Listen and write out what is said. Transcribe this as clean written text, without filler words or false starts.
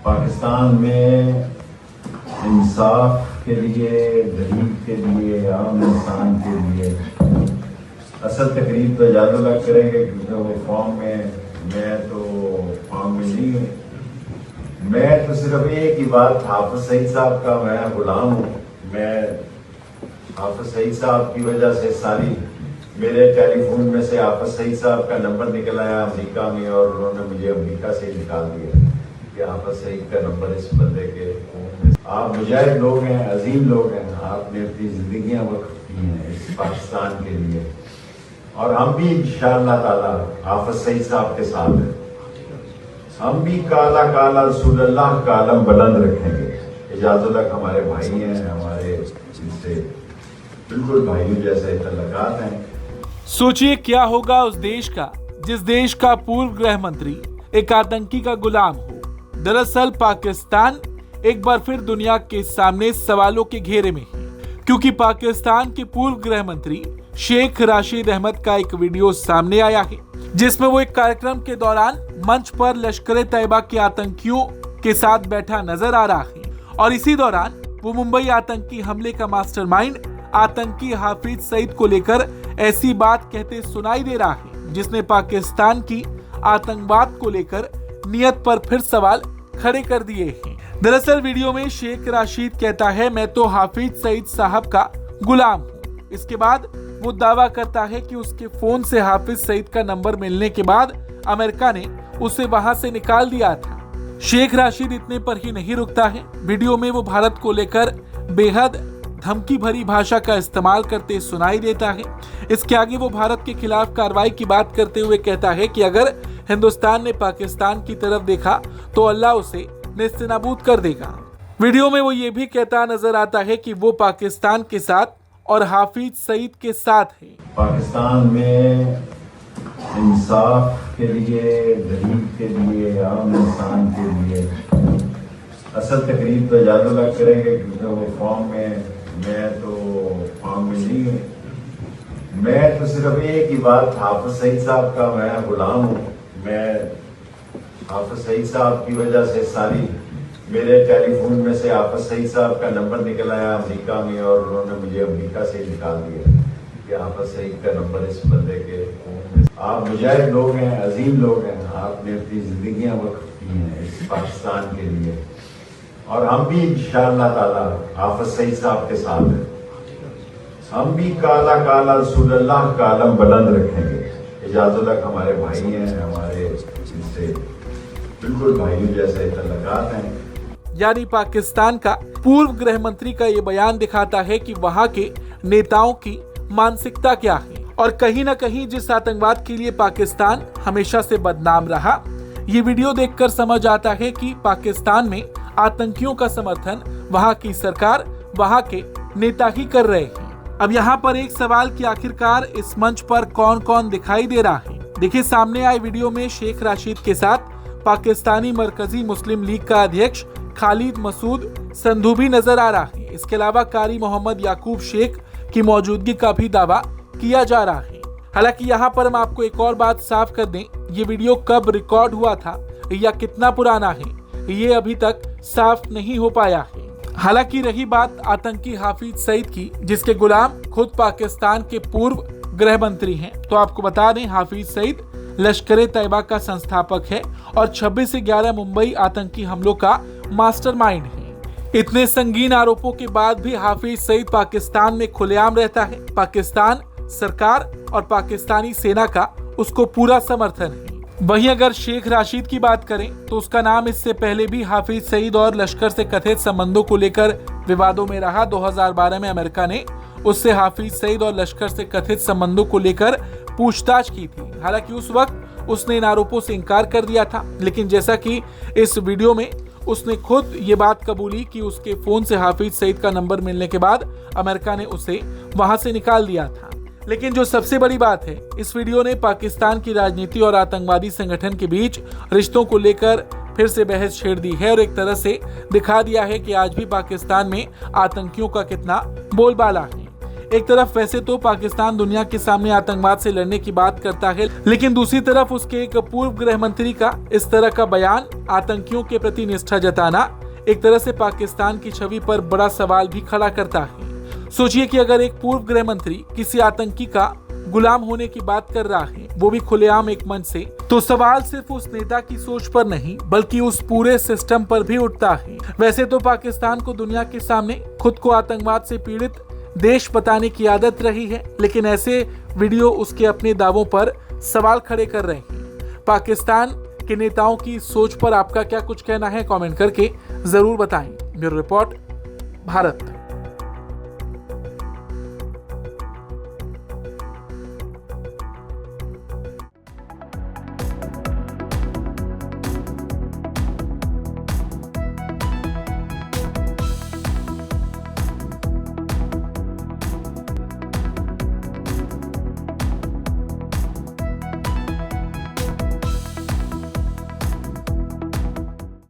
पाकिस्तान में इंसाफ के लिए, गरीब के लिए, आम इंसान के लिए असल तकरीब तो इजाजुल्लाह करेंगे क्योंकि वो फॉर्म में, मैं तो फॉर्म में नहीं हूँ। मैं तो सिर्फ एक ही बात, हाफिज सईद साहब का मैं गुलाम हूँ। मैं हाफिज सईद साहब की वजह से सारी मेरे टेलीफोन में से हाफिज सईद साहब का नंबर निकल आया अमेरिका में, और उन्होंने मुझे अमेरिका से निकाल दिया कि हाफिज सईद का नंबर इस बंदे के फोन में। आप मुजाहिद लोग हैं, अजीम लोग हैं, आपने अपनी जिंदगियां वक्फ की हैं इस पाकिस्तान के लिए, और हम भी इंशाअल्लाह ताला हाफिज सईद साहब के साथ हैं। हम भी काला काला रसूलुल्लाह का आलम बुलंद रखेंगे। इजाजुल्लाह हमारे भाई हैं, हमारे इनसे बिल्कुल भाइयों जैसे तल्लुकात हैं। सोचिए क्या होगा उस देश का जिस देश का पूर्व गृह मंत्री एक आतंकी का गुलाम हो। दरअसल पाकिस्तान एक बार फिर दुनिया के सामने सवालों के घेरे में है, क्योंकि पाकिस्तान के पूर्व गृह मंत्री शेख राशिद अहमद का एक वीडियो सामने आया है, जिसमें वो एक कार्यक्रम के दौरान मंच पर लश्कर तैयबा के आतंकियों के साथ बैठा नजर आ रहा है, और इसी दौरान वो मुंबई आतंकी हमले का मास्टरमाइंड आतंकी हाफिज सईद को लेकर ऐसी बात कहते सुनाई दे रहा है, जिसने पाकिस्तान की आतंकवाद को लेकर नियत पर फिर सवाल खड़े कर दिए हैं। दरअसल वीडियो में शेख राशिद कहता है, मैं तो हाफिज सईद साहब का गुलाम हूँ। इसके बाद वो दावा करता है कि उसके फोन से हाफिज सईद का नंबर मिलने के बाद अमेरिका ने उसे वहां से निकाल दिया था। शेख राशिद इतने पर ही नहीं रुकता है। वीडियो में वो भारत को लेकर बेहद धमकी भरी भाषा का इस्तेमाल करते सुनाई देता है। इसके आगे वो भारत के खिलाफ कार्रवाई की बात करते हुए कहता है कि अगर हिंदुस्तान ने पाकिस्तान की तरफ देखा तो अल्लाह उसे नेस्तनाबूद कर देगा। वीडियो में वो ये भी कहता नजर आता है कि वो पाकिस्तान के साथ और हाफिज सईद के साथ है। पाकिस्तान में इंसाफ के लिए, गरीब के लिए, आम इंसान के लिए असल तकरीब तो इजाजुल्लाह करेंगे क्योंकि वो फॉर्म में, मैं तो फॉर्म में नहीं हूँ। मैं तो सिर्फ एक ही बात, हाफिज सईद साहब का मैं गुलाम हूँ। मैं हाफिज सईद साहब की वजह से सारी मेरे टेलीफोन में से हाफिज सईद साहब का नंबर निकल आया अमेरिका में, और उन्होंने मुझे अमेरिका से निकाल दिया कि हाफिज सईद का नंबर इस बंदे के फोन में। आप मुजाहिद लोग हैं, अजीम लोग हैं, आपने अपनी जिंदगियां वक्फ की हैं इस पाकिस्तान के लिए, और हम भी इंशाअल्लाह ताला हाफिज सईद साहब के साथ हैं। हम भी काला काला रसूलुल्लाह का आलम बुलंद रखेंगे। इजाजुल्लाह हमारे भाई हैं, हमारे इनसे बिल्कुल भाइयों जैसे तल्लुकात हैं। यानी पाकिस्तान का पूर्व गृह मंत्री का ये बयान दिखाता है कि वहाँ के नेताओं की मानसिकता क्या है, और कहीं न कहीं जिस आतंकवाद के लिए पाकिस्तान हमेशा से बदनाम रहा, ये वीडियो देखकर समझ आता है कि पाकिस्तान में आतंकियों का समर्थन वहाँ की सरकार, वहाँ के नेता ही कर रहे हैं। अब यहाँ पर एक सवाल कि आखिरकार इस मंच पर कौन कौन दिखाई दे रहा है। देखिए, सामने आए वीडियो में शेख राशिद के साथ पाकिस्तानी मरकजी मुस्लिम लीग का अध्यक्ष खालिद मसूद संधू भी नजर आ रहा है। इसके अलावा कारी मोहम्मद याकूब शेख की मौजूदगी का भी दावा किया जा रहा है। हालांकि यहाँ पर हम आपको एक और बात साफ कर दें, ये वीडियो कब रिकॉर्ड हुआ था या कितना पुराना है, ये अभी तक साफ नहीं हो पाया है। हालांकि रही बात आतंकी हाफिज सईद की, जिसके गुलाम खुद पाकिस्तान के पूर्व गृह मंत्री हैं, तो आपको बता दें हाफिज सईद लश्कर तैयबा का संस्थापक है और 26 से 11 मुंबई आतंकी हमलों का मास्टरमाइंड है। इतने संगीन आरोपों के बाद भी हाफिज सईद पाकिस्तान में खुलेआम रहता है। पाकिस्तान सरकार और पाकिस्तानी सेना का उसको पूरा समर्थन है। वहीं अगर शेख राशिद की बात करें तो उसका नाम इससे पहले भी हाफिज सईद और लश्कर से कथित संबंधों को लेकर विवादों में रहा। 2012 में अमेरिका ने उससे हाफिज सईद और लश्कर से कथित संबंधों को लेकर पूछताछ की थी। हालांकि उस वक्त उसने इन आरोपों से इनकार कर दिया था, लेकिन जैसा कि इस वीडियो में उसने खुद ये बात कबूली कि उसके फोन से हाफिज सईद का नंबर मिलने के बाद अमेरिका ने उसे वहां से निकाल दिया था। लेकिन जो सबसे बड़ी बात है, इस वीडियो ने पाकिस्तान की राजनीति और आतंकवादी संगठन के बीच रिश्तों को लेकर फिर से बहस छेड़ दी है और एक तरह से दिखा दिया है कि आज भी पाकिस्तान में आतंकियों का कितना बोलबाला है। एक तरफ वैसे तो पाकिस्तान दुनिया के सामने आतंकवाद से लड़ने की बात करता है, लेकिन दूसरी तरफ उसके एक पूर्व गृह मंत्री का इस तरह का बयान आतंकियों के प्रति निष्ठा जताना एक तरह से पाकिस्तान की छवि पर बड़ा सवाल भी खड़ा करता है। सोचिए कि अगर एक पूर्व गृह मंत्री किसी आतंकी का गुलाम होने की बात कर रहा है, वो भी खुलेआम एक मंच से, तो सवाल सिर्फ उस नेता की सोच पर नहीं बल्कि उस पूरे सिस्टम पर भी उठता है। वैसे तो पाकिस्तान को दुनिया के सामने खुद को आतंकवाद से पीड़ित देश बताने की आदत रही है, लेकिन ऐसे वीडियो उसके अपने दावों पर सवाल खड़े कर रहे हैं। पाकिस्तान के नेताओं की सोच पर आपका क्या कुछ कहना है, कमेंट करके जरूर बताएं। Bureau report, Bharat.